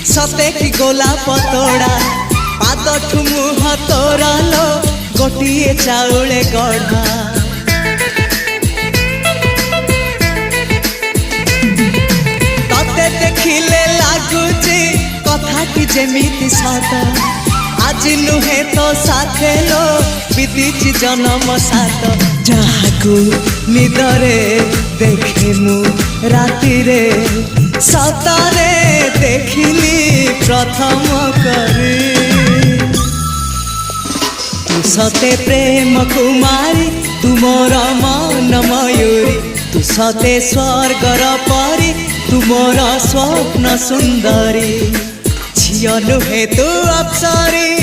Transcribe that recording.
सते कि गोलाप तोड़ा पाद मुह तोरा लो गोटे चाउले गढ़ा तते देखिले लगुची कथाटी जेमिति सत आज नुहे तो साथे लो बीतीची जन्म सात जहाकू निदरे देखे मु राति रे सतरे देखिली प्रथम करी तू सते प्रेम कुमारी तू मोर मन मयूरी तू सते स्वर्गर परी तू मोर स्वप्न सुंदरी झियो नुहे तू अप्सरी।